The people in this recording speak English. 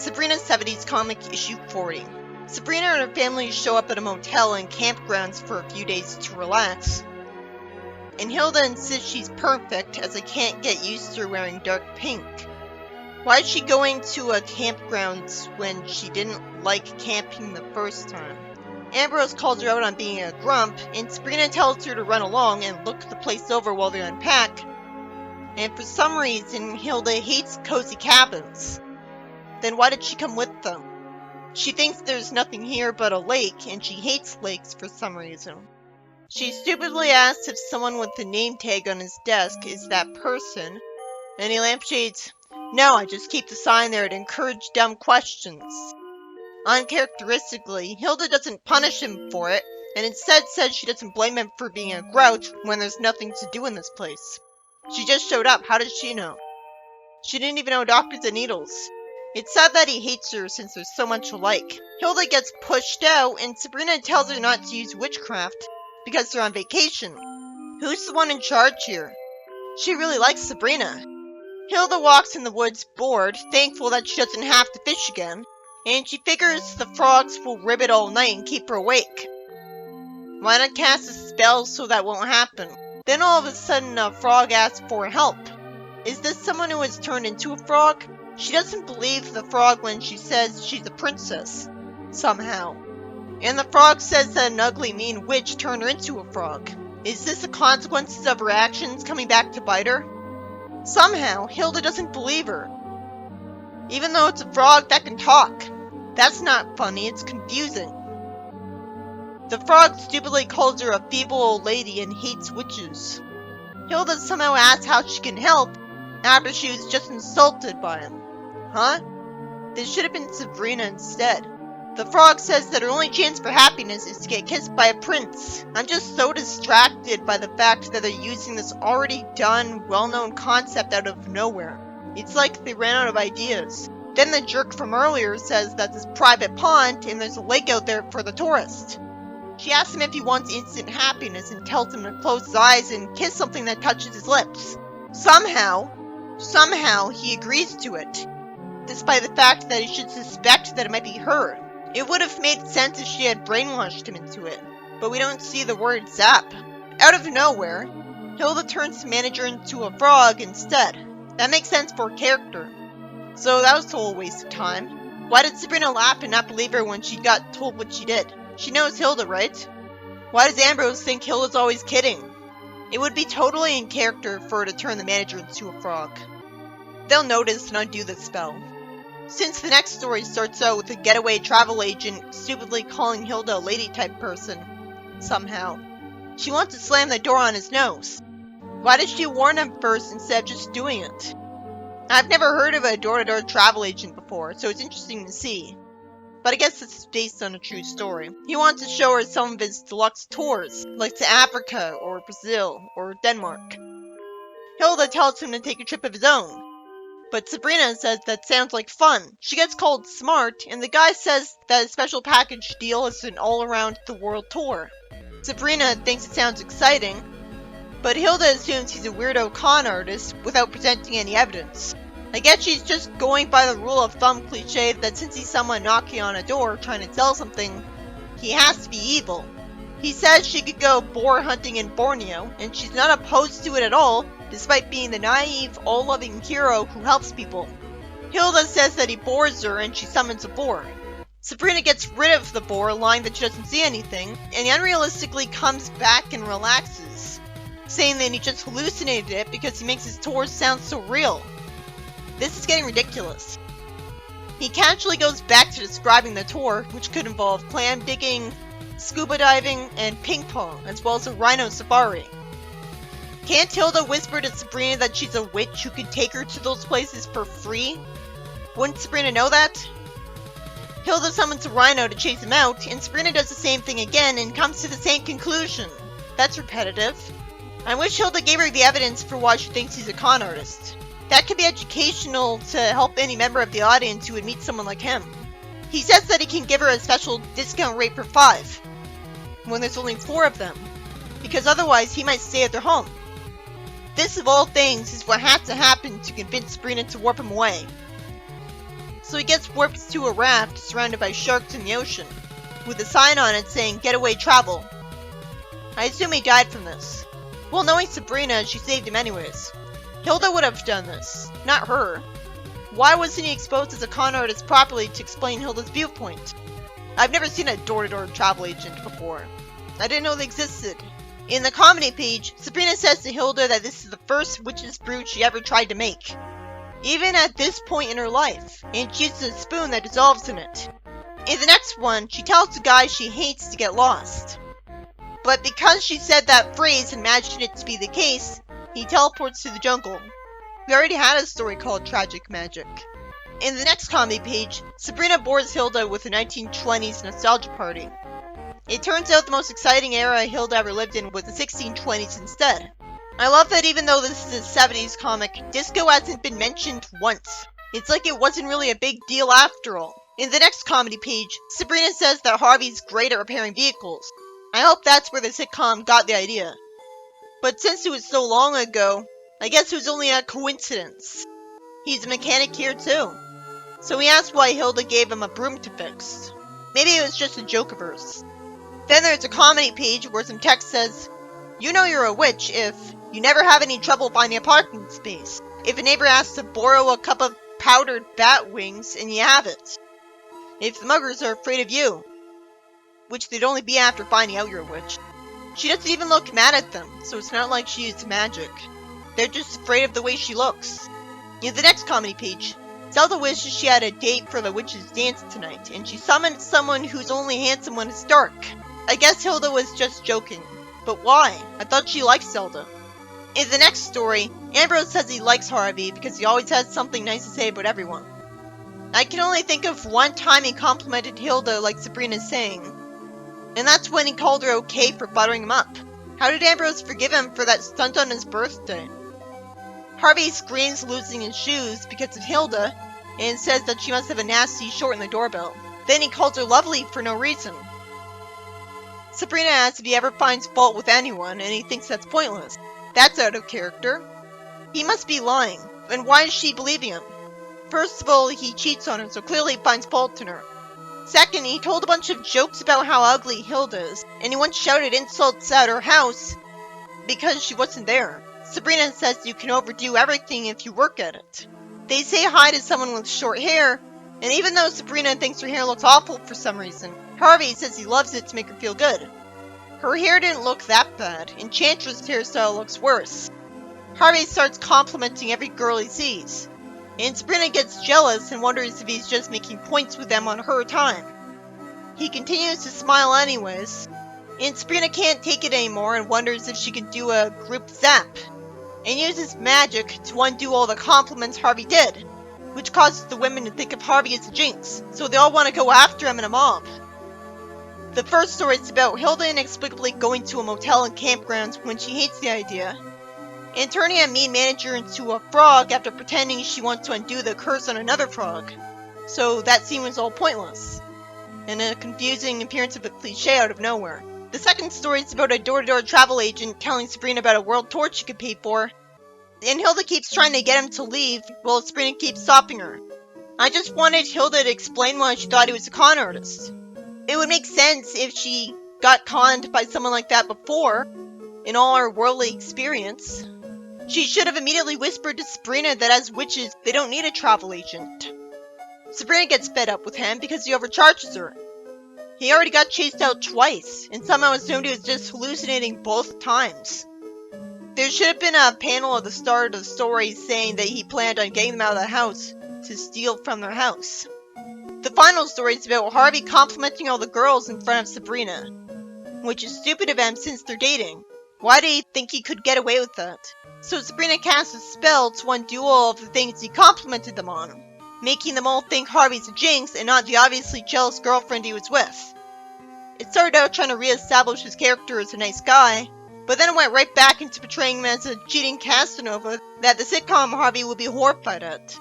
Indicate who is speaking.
Speaker 1: Sabrina 70s comic issue 40. Sabrina and her family show up at a motel and campgrounds for a few days to relax. And Hilda insists she's perfect as they can't get used to her wearing dark pink. Why is she going to a campground when she didn't like camping the first time? Ambrose calls her out on being a grump, and Sabrina tells her to run along and look the place over while they unpack. And for some reason, Hilda hates cozy cabins. Then why did she come with them? She thinks there's nothing here but a lake, and she hates lakes for some reason. She stupidly asks if someone with the name tag on his desk is that person, and he lampshades, "No, I just keep the sign there to encourage dumb questions." Uncharacteristically, Hilda doesn't punish him for it, and instead says she doesn't blame him for being a grouch when there's nothing to do in this place. She just showed up, how does she know? She didn't even know doctors and needles. It's sad that he hates her since they're so much alike. Hilda gets pushed out, and Sabrina tells her not to use witchcraft because they're on vacation. Who's the one in charge here? She really likes Sabrina. Hilda walks in the woods bored, thankful that she doesn't have to fish again, and she figures the frogs will ribbit all night and keep her awake. Why not cast a spell so that won't happen? Then all of a sudden a frog asks for help. Is this someone who has turned into a frog? She doesn't believe the frog when she says she's a princess, somehow. And the frog says that an ugly, mean witch turned her into a frog. Is this the consequences of her actions coming back to bite her? Somehow, Hilda doesn't believe her. Even though it's a frog that can talk. That's not funny, it's confusing. The frog stupidly calls her a feeble old lady and hates witches. Hilda somehow asks how she can help after she was just insulted by him. Huh? This should have been Sabrina instead. The frog says that her only chance for happiness is to get kissed by a prince. I'm just so distracted by the fact that they're using this already done, well-known concept out of nowhere. It's like they ran out of ideas. Then the jerk from earlier says that this private pond and there's a lake out there for the tourist. She asks him if he wants instant happiness and tells him to close his eyes and kiss something that touches his lips. Somehow he agrees to it, despite the fact that he should suspect that it might be her. It would have made sense if she had brainwashed him into it, but we don't see the word zap. Out of nowhere, Hilda turns the manager into a frog instead. That makes sense for a character. So that was a total waste of time. Why did Sabrina laugh and not believe her when she got told what she did? She knows Hilda, right? Why does Ambrose think Hilda's always kidding? It would be totally in character for her to turn the manager into a frog. They'll notice and undo the spell. Since the next story starts out with a getaway travel agent stupidly calling Hilda a lady-type person, somehow. She wants to slam the door on his nose. Why did she warn him first instead of just doing it? I've never heard of a door-to-door travel agent before, so it's interesting to see. But I guess this is based on a true story. He wants to show her some of his deluxe tours, like to Africa, or Brazil, or Denmark. Hilda tells him to take a trip of his own. But Sabrina says that sounds like fun. She gets called smart, and the guy says that a special package deal is an all-around-the-world tour. Sabrina thinks it sounds exciting, but Hilda assumes he's a weirdo con artist without presenting any evidence. I guess she's just going by the rule of thumb cliche that since he's someone knocking on a door trying to sell something, he has to be evil. He says she could go boar hunting in Borneo, and she's not opposed to it at all, despite being the naive, all-loving hero who helps people. Hilda says that he bores her and she summons a boar. Sabrina gets rid of the boar, lying that she doesn't see anything, and he unrealistically comes back and relaxes, saying that he just hallucinated it because he makes his tours sound so real. This is getting ridiculous. He casually goes back to describing the tour, which could involve clam digging, scuba diving, and ping pong, as well as a rhino safari. Can't Hilda whisper to Sabrina that she's a witch who could take her to those places for free? Wouldn't Sabrina know that? Hilda summons a rhino to chase him out, and Sabrina does the same thing again and comes to the same conclusion. That's repetitive. I wish Hilda gave her the evidence for why she thinks he's a con artist. That could be educational to help any member of the audience who would meet someone like him. He says that he can give her a special discount rate for 5, when there's only 4 of them, because otherwise he might stay at their home. This, of all things, is what had to happen to convince Sabrina to warp him away. So he gets warped to a raft surrounded by sharks in the ocean, with a sign on it saying "Getaway Travel." I assume he died from this. Well, knowing Sabrina, she saved him anyways. Hilda would have done this, not her. Why wasn't he exposed as a con artist properly to explain Hilda's viewpoint? I've never seen a door-to-door travel agent before. I didn't know they existed. In the comedy page, Sabrina says to Hilda that this is the first witch's brew she ever tried to make, even at this point in her life, and she uses a spoon that dissolves in it. In the next one, she tells the guy she hates to get lost. But because she said that phrase and imagined it to be the case, he teleports to the jungle. We already had a story called Tragic Magic. In the next comedy page, Sabrina bores Hilda with a 1920s nostalgia party. It turns out the most exciting era Hilda ever lived in was the 1620s instead. I love that even though this is a 70s comic, disco hasn't been mentioned once. It's like it wasn't really a big deal after all. In the next comedy page, Sabrina says that Harvey's great at repairing vehicles. I hope that's where the sitcom got the idea. But since it was so long ago, I guess it was only a coincidence. He's a mechanic here too. So he asked why Hilda gave him a broom to fix. Maybe it was just a joke of hers. Then there's a comedy page where some text says, "You know you're a witch if you never have any trouble finding a parking space. If a neighbor asks to borrow a cup of powdered bat wings and you have it. If the muggers are afraid of you." Which they'd only be after finding out you're a witch. She doesn't even look mad at them, so it's not like she used magic. They're just afraid of the way she looks. In the next comedy page, Zelda wishes she had a date for the witch's dance tonight, and she summons someone who's only handsome when it's dark. I guess Hilda was just joking. But why? I thought she liked Zelda. In the next story, Ambrose says he likes Harvey because he always has something nice to say about everyone. I can only think of one time he complimented Hilda like Sabrina's saying, and that's when he called her okay for buttering him up. How did Ambrose forgive him for that stunt on his birthday? Harvey screams losing his shoes because of Hilda, and says that she must have a nasty short in the doorbell. Then he calls her lovely for no reason. Sabrina asks if he ever finds fault with anyone, and he thinks that's pointless. That's out of character. He must be lying, and why is she believing him? First of all, he cheats on her, so clearly he finds fault in her. Second, he told a bunch of jokes about how ugly Hilda is, and he once shouted insults at her house because she wasn't there. Sabrina says you can overdo everything if you work at it. They say hi to someone with short hair, and even though Sabrina thinks her hair looks awful for some reason, Harvey says he loves it to make her feel good. Her hair didn't look that bad. Enchantress' hairstyle looks worse. Harvey starts complimenting every girl he sees, and Sabrina gets jealous and wonders if he's just making points with them on her time. He continues to smile anyways, and Sabrina can't take it anymore and wonders if she can do a group zap, and uses magic to undo all the compliments Harvey did, which causes the women to think of Harvey as a jinx, so they all want to go after him in a mob. The first story is about Hilda inexplicably going to a motel and campgrounds when she hates the idea, and turning a mean manager into a frog after pretending she wants to undo the curse on another frog. So that scene was all pointless, and a confusing appearance of a cliche out of nowhere. The second story is about a door-to-door travel agent telling Sabrina about a world tour she could pay for, and Hilda keeps trying to get him to leave while Sabrina keeps stopping her. I just wanted Hilda to explain why she thought he was a con artist. It would make sense if she got conned by someone like that before, in all her worldly experience. She should have immediately whispered to Sabrina that as witches, they don't need a travel agent. Sabrina gets fed up with him because he overcharges her. He already got chased out twice, and somehow assumed he was just hallucinating both times. There should have been a panel at the start of the story saying that he planned on getting them out of the house to steal from their house. The final story is about Harvey complimenting all the girls in front of Sabrina, which is stupid of him since they're dating. Why did he think he could get away with that? So Sabrina casts a spell to undo all of the things he complimented them on, making them all think Harvey's a jinx and not the obviously jealous girlfriend he was with. It started out trying to re-establish his character as a nice guy, but then it went right back into portraying him as a cheating Casanova that the sitcom Harvey would be horrified at.